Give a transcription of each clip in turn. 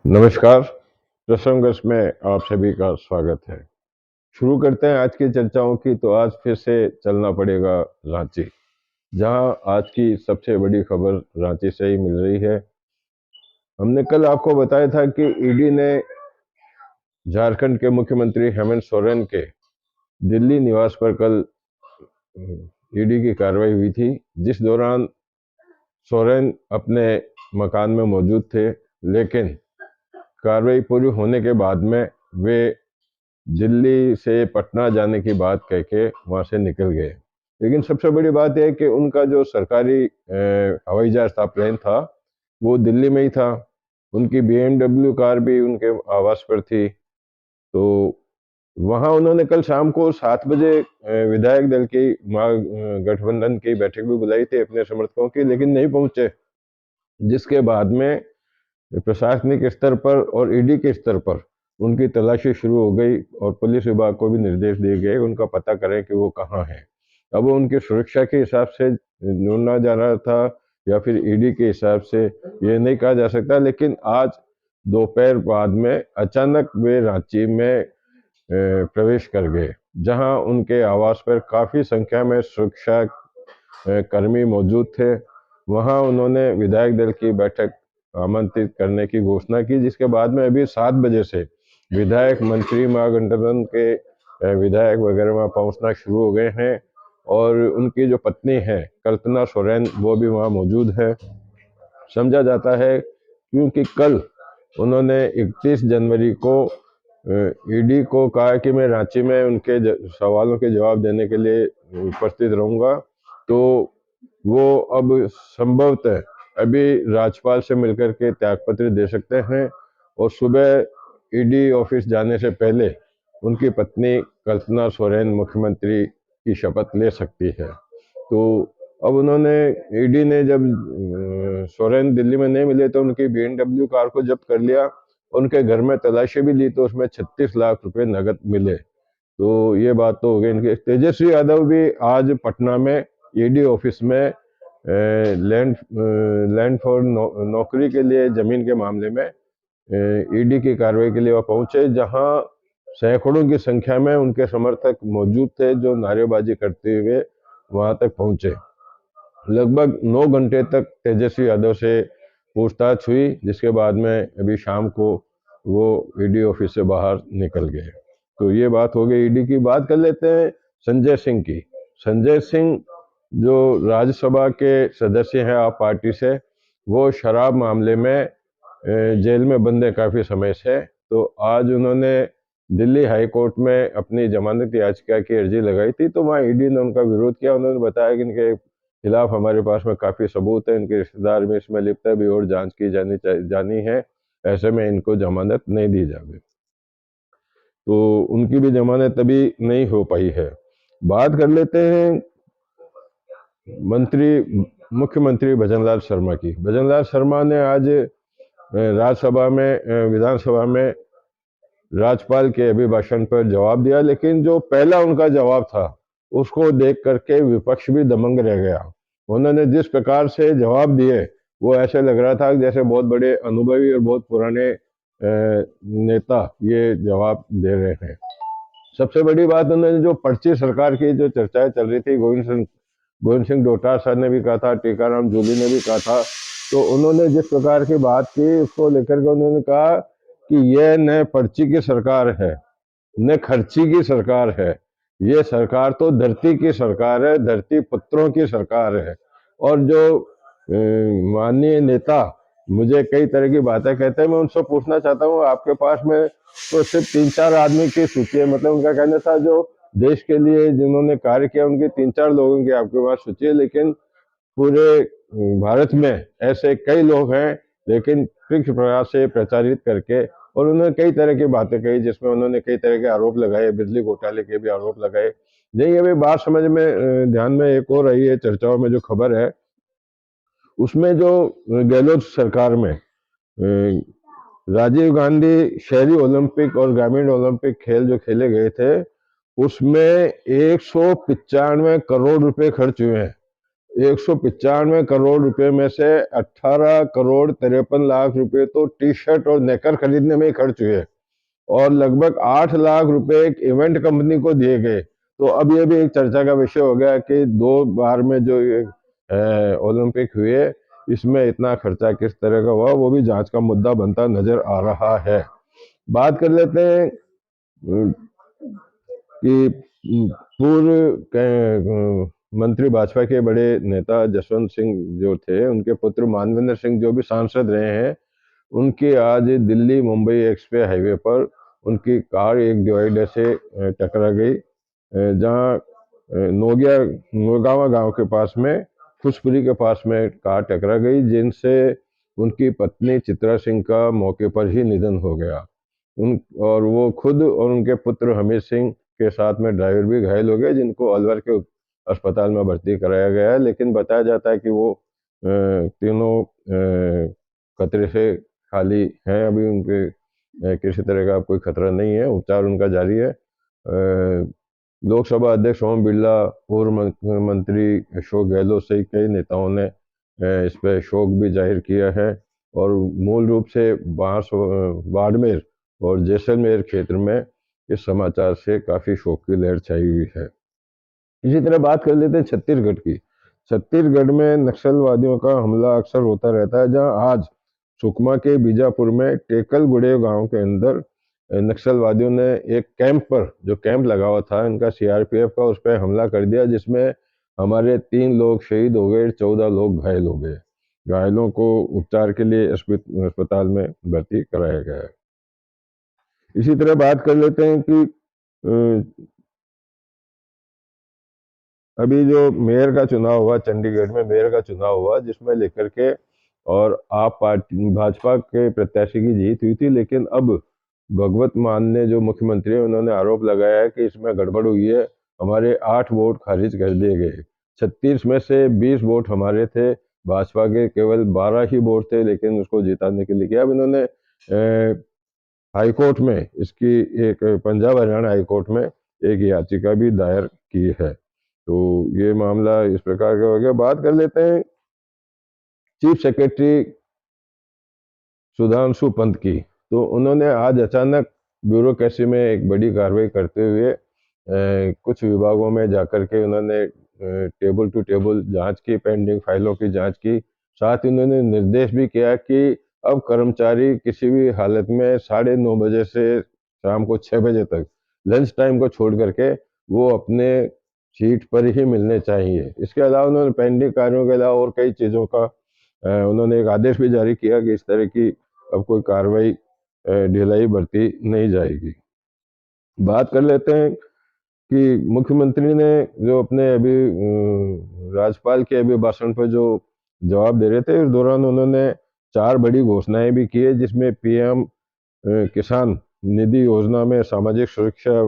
नमस्कार। प्रसंगर्ष में आप सभी का स्वागत है। शुरू करते हैं आज की चर्चाओं की। तो आज फिर से चलना पड़ेगा रांची, जहां आज की सबसे बड़ी खबर रांची से ही मिल रही है। हमने कल आपको बताया था कि ईडी ने झारखंड के मुख्यमंत्री हेमंत सोरेन के दिल्ली निवास पर कल ईडी की कार्रवाई हुई थी, जिस दौरान सोरेन अपने मकान में मौजूद थे। लेकिन कार्रवाई पूरी होने के बाद में वे दिल्ली से पटना जाने की बात कह के वहाँ से निकल गए। लेकिन सबसे बड़ी बात यह है कि उनका जो सरकारी हवाई जहाज था, प्लेन था, वो दिल्ली में ही था। उनकी BMW कार भी उनके आवास पर थी। तो वहाँ उन्होंने कल शाम को 7 बजे विधायक दल की गठबंधन की बैठक भी बुलाई थी अपने समर्थकों की, लेकिन नहीं पहुंचे। जिसके बाद में प्रशासनिक स्तर पर और ईडी के स्तर पर उनकी तलाशी शुरू हो गई और पुलिस विभाग को भी निर्देश दिए गए उनका पता करें कि वो कहाँ हैं। अब वो उनकी सुरक्षा के हिसाब से ढूंढना जा रहा था या फिर ईडी के हिसाब से, ये नहीं कहा जा सकता। लेकिन आज दोपहर बाद में अचानक वे रांची में प्रवेश कर गए, जहां उनके आवास पर काफ़ी संख्या में सुरक्षा कर्मी मौजूद थे। वहां उन्होंने विधायक दल की बैठक आमंत्रित करने की घोषणा की, जिसके बाद में अभी 7 बजे से विधायक, मंत्री, महागठबंधन के विधायक वगैरह वहाँ पहुँचना शुरू हो गए हैं। और उनकी जो पत्नी है कल्पना सोरेन, वो भी वहाँ मौजूद है। समझा जाता है क्योंकि कल उन्होंने 31 जनवरी को ईडी को कहा कि मैं रांची में उनके सवालों के जवाब देने के लिए उपस्थित रहूंगा। तो वो अब संभवतः अभी राज्यपाल से मिलकर के त्यागपत्र दे सकते हैं और सुबह ईडी ऑफिस जाने से पहले उनकी पत्नी कल्पना सोरेन मुख्यमंत्री की शपथ ले सकती है। तो अब उन्होंने, ईडी ने जब सोरेन दिल्ली में नहीं मिले तो उनकी BMW कार को जब्त कर लिया। उनके घर में तलाशी भी ली तो उसमें 36 लाख रुपए नगद मिले। तो ये बात तो हो गई इनके। तेजस्वी यादव भी आज पटना में ईडी ऑफिस में लैंड फॉर नौकरी के लिए, जमीन के मामले में ईडी की कार्रवाई के लिए वह पहुंचे, जहां सैकड़ों की संख्या में उनके समर्थक मौजूद थे जो नारेबाजी करते हुए वहां तक पहुंचे। लगभग 9 घंटे तक तेजस्वी यादव से पूछताछ हुई, जिसके बाद में अभी शाम को वो ईडी ऑफिस से बाहर निकल गए। तो ये बात हो गई ईडी की। बात कर लेते हैं संजय सिंह की। संजय सिंह जो राज्यसभा के सदस्य हैं आप पार्टी से, वो शराब मामले में जेल में बंद है काफ़ी समय से। तो आज उन्होंने दिल्ली हाई कोर्ट में अपनी जमानत याचिका की अर्जी लगाई थी। तो वहाँ ईडी ने उनका विरोध किया। उन्होंने बताया कि इनके खिलाफ हमारे पास में काफ़ी सबूत है, इनके रिश्तेदार भी इसमें लिप्त है, अभी और जांच की जानी है, ऐसे में इनको जमानत नहीं दी जाएगी। तो उनकी भी जमानत अभी नहीं हो पाई है। बात कर लेते हैं मुख्यमंत्री भजनलाल शर्मा की। भजनलाल शर्मा ने आज राज्यसभा में, विधानसभा में राज्यपाल के अभिभाषण पर जवाब दिया। लेकिन जो पहला उनका जवाब था उसको देख करके विपक्ष भी दंग रह गया। उन्होंने जिस प्रकार से जवाब दिए वो ऐसे लग रहा था जैसे बहुत बड़े अनुभवी और बहुत पुराने नेता ये जवाब दे रहे हैं। सबसे बड़ी बात, उन्होंने जो पर्ची सरकार की जो चर्चाएं चल रही थी, गोविंद सिंह डोटासरा सर ने भी कहा था, टीकाराम जूली ने भी कहा था, तो उन्होंने जिस प्रकार की बात की उसको लेकर के उन्होंने कहा कि यह न पर्ची की सरकार है न खर्ची की सरकार है, ये सरकार तो धरती की सरकार है, धरती पुत्रों की सरकार है। और जो माननीय नेता मुझे कई तरह की बातें कहते हैं, मैं उनसे पूछना चाहता हूँ, आपके पास में तो सिर्फ 3-4 आदमी की सूची है। मतलब उनका कहना था जो देश के लिए जिन्होंने कार्य किया उनके 3-4 लोगों की आपके पास सूची है, लेकिन पूरे भारत में ऐसे कई लोग हैं, लेकिन तीव्र प्रयास से प्रचारित करके। और उन्होंने कई तरह की बातें कही जिसमें उन्होंने कई तरह के आरोप लगाए, बिजली घोटाले के भी आरोप लगाए। यही अभी बात समझ में, ध्यान में एक और रही है चर्चाओं में जो खबर है, उसमें जो गहलोत सरकार में राजीव गांधी शहरी ओलंपिक और ग्रामीण ओलंपिक खेल जो खेले गए थे, उसमें 195 करोड़ रुपए खर्च हुए हैं। 195 करोड़ रुपए में से 18 करोड़ 53 लाख रुपए तो टी शर्ट और नेकर खरीदने में ही खर्च हुए और लगभग 8 लाख रुपए एक इवेंट कंपनी को दिए गए। तो अब ये भी एक चर्चा का विषय हो गया कि 2 बार में जो ये ओलंपिक हुए इसमें इतना खर्चा किस तरह का हुआ, वो भी जांच का मुद्दा बनता नजर आ रहा है। बात कर लेते हैं कि पूर्व मंत्री भाजपा के बड़े नेता जसवंत सिंह जो थे, उनके पुत्र मानवेंद्र सिंह जो भी सांसद रहे हैं, उनकी आज दिल्ली मुंबई एक्सप्रेस हाईवे पर उनकी कार एक डिवाइडर से टकरा गई, जहां नोगावा गांव के पास में खुशपुरी के पास में कार टकरा गई, जिनसे उनकी पत्नी चित्रा सिंह का मौके पर ही निधन हो गया। और वो खुद और उनके पुत्र हमीद सिंह के साथ में ड्राइवर भी घायल हो गए, जिनको अलवर के अस्पताल में भर्ती कराया गया है। लेकिन बताया जाता है कि वो तीनों खतरे से खाली हैं, अभी उनके किसी तरह का कोई खतरा नहीं है, उपचार उनका जारी है। लोकसभा अध्यक्ष ओम बिरला, पूर्व मंत्री अशोक गहलोत सहित कई नेताओं ने इस पर शोक भी जाहिर किया है और मूल रूप से बाड़मेर और जैसलमेर क्षेत्र में इस समाचार से काफी शोक की लहर छाई हुई है। इसी तरह बात कर लेते हैं छत्तीसगढ़ की। छत्तीसगढ़ में नक्सलवादियों का हमला अक्सर होता रहता है, जहां आज सुकमा के बीजापुर में टेकलगुड़े गांव के अंदर नक्सलवादियों ने एक कैंप पर, जो कैंप लगा हुआ था इनका सीआरपीएफ का, उस पर हमला कर दिया, जिसमें हमारे 3 लोग शहीद हो गए, 14 लोग घायल हो गए। घायलों को उपचार के लिए अस्पताल में भर्ती कराया गया है। इसी तरह बात कर लेते हैं कि अभी जो मेयर का चुनाव हुआ, चंडीगढ़ में मेयर का चुनाव हुआ, जिसमें लेकर के और आप पार्टी भाजपा के प्रत्याशी की जीत हुई थी, लेकिन अब भगवत मान ने जो मुख्यमंत्री है, उन्होंने आरोप लगाया है कि इसमें गड़बड़ हुई है, हमारे 8 वोट खारिज कर दिए गए। 36 में से 20 वोट हमारे थे, भाजपा के केवल 12 ही वोट थे, लेकिन उसको जिताने के लिए किया। अब इन्होंने हाईकोर्ट में इसकी एक पंजाब हरियाणा हाईकोर्ट में एक याचिका भी दायर की है। तो ये मामला इस प्रकार का हो गया। बात कर लेते हैं चीफ सेक्रेटरी सुधांशु पंत की। तो उन्होंने आज अचानक ब्यूरोक्रेसी में एक बड़ी कार्रवाई करते हुए कुछ विभागों में जाकर के उन्होंने टेबल टू टेबल जांच की, पेंडिंग फाइलों की जांच की। साथ ही उन्होंने निर्देश भी किया कि अब कर्मचारी किसी भी हालत में 9:30 बजे से शाम को 6 बजे तक लंच टाइम को छोड़ करके वो अपने सीट पर ही मिलने चाहिए। इसके अलावा उन्होंने पेंडिंग कार्यों के अलावा और कई चीज़ों का उन्होंने एक आदेश भी जारी किया कि इस तरह की अब कोई कार्रवाई ढिलाई बरती नहीं जाएगी। बात कर लेते हैं कि मुख्यमंत्री ने जो अपने अभी राज्यपाल के अभी भाषण पर जो जवाब दे रहे थे, उस दौरान उन्होंने 4 बड़ी घोषणाएं भी की है, जिसमें पीएम किसान निधि योजना में सामाजिक सुरक्षा,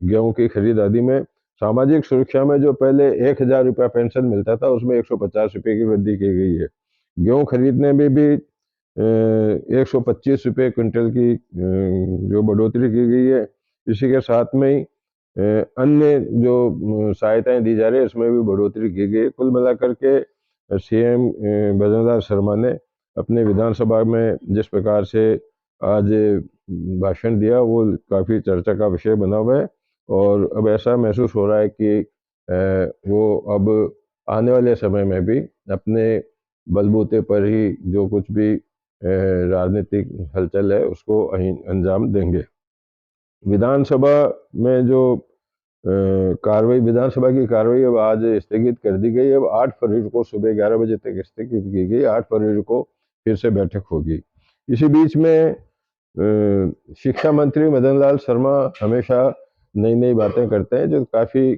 गेहूं की खरीद आदि में सामाजिक सुरक्षा में जो पहले 1,000 रुपया पेंशन मिलता था, उसमें 150 रुपये की वृद्धि की गई है। गेहूं खरीदने में भी 125 रुपये क्विंटल की जो बढ़ोतरी की गई है। इसी के साथ में ही अन्य जो सहायताएं दी जा रही है, उसमें भी बढ़ोतरी की गई है। कुल मिलाकर के सीएम भजनलाल शर्मा ने अपने विधानसभा में जिस प्रकार से आज भाषण दिया, वो काफ़ी चर्चा का विषय बना हुआ है और अब ऐसा महसूस हो रहा है कि वो अब आने वाले समय में भी अपने बलबूते पर ही जो कुछ भी राजनीतिक हलचल है उसको अंजाम देंगे। विधानसभा में जो कार्रवाई, विधानसभा की कार्रवाई अब आज स्थगित कर दी गई। अब 8 फरवरी को सुबह 11 बजे तक स्थगित की गई। 8 फरवरी को फिर से बैठक होगी। इसी बीच में शिक्षा मंत्री मदन लाल शर्मा हमेशा नई नई बातें करते हैं जो काफ़ी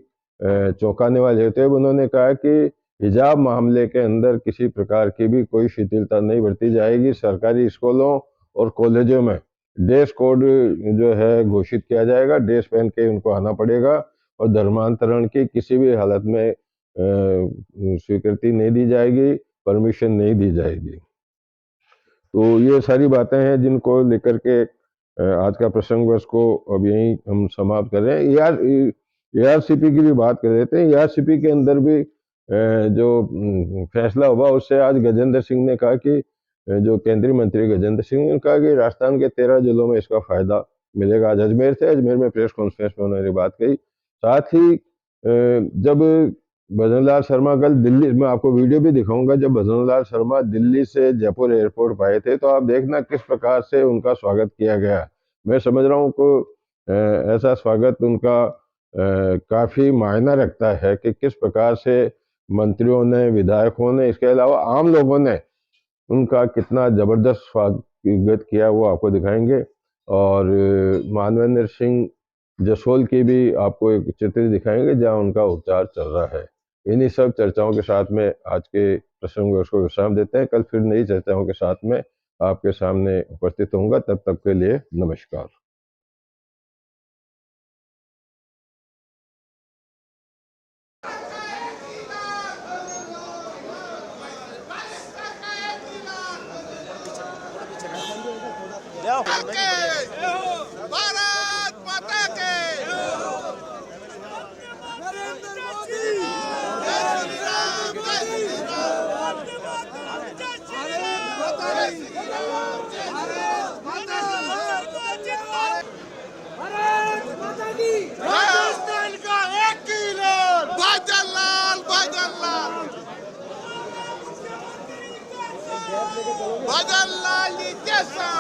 चौंकाने वाले होते हैं। उन्होंने कहा कि हिजाब मामले के अंदर किसी प्रकार की भी कोई शिथिलता नहीं बरती जाएगी। सरकारी स्कूलों और कॉलेजों में ड्रेस कोड जो है घोषित किया जाएगा, ड्रेस पहन के उनको आना पड़ेगा और धर्मांतरण की किसी भी हालत में स्वीकृति नहीं दी जाएगी, परमिशन नहीं दी जाएगी। तो ये सारी बातें हैं जिनको लेकर के आज का प्रसंग वर्ष को अब यहीं हम समाप्त कर रहे हैं। एआरसीपी की भी बात कर लेते हैं। एआरसीपी के अंदर भी जो फैसला हुआ उससे आज गजेंद्र सिंह ने कहा कि जो केंद्रीय मंत्री गजेंद्र सिंह ने कहा कि राजस्थान के 13 जिलों में इसका फायदा मिलेगा। आज अजमेर थे, अजमेर में प्रेस कॉन्फ्रेंस में उन्होंने बात कही। साथ ही जब भजनलाल शर्मा कल दिल्ली, मैं आपको वीडियो भी दिखाऊंगा, जब भजनलाल शर्मा दिल्ली से जयपुर एयरपोर्ट पर आए थे तो आप देखना किस प्रकार से उनका स्वागत किया गया। मैं समझ रहा हूँ को ऐसा स्वागत उनका काफी मायना रखता है कि किस प्रकार से मंत्रियों ने, विधायकों ने, इसके अलावा आम लोगों ने उनका कितना जबरदस्त स्वागत किया, वो आपको दिखाएंगे। और मानवेंद्र सिंह जसोल की भी आपको एक चित्र दिखाएंगे जहां उनका उपचार चल रहा है। इन्हीं सब चर्चाओं के साथ में आज के प्रसंग को विश्राम देते हैं। कल फिर नई चर्चाओं के साथ में आपके सामने उपस्थित होऊंगा। तब तक के लिए नमस्कार। भारत माता के नरेंद्र मोदी जय श्री राम जय श्री राम भारत माता की राजस्थान का एक किलो भजनलाल भजनलाल भजनलाल जैसा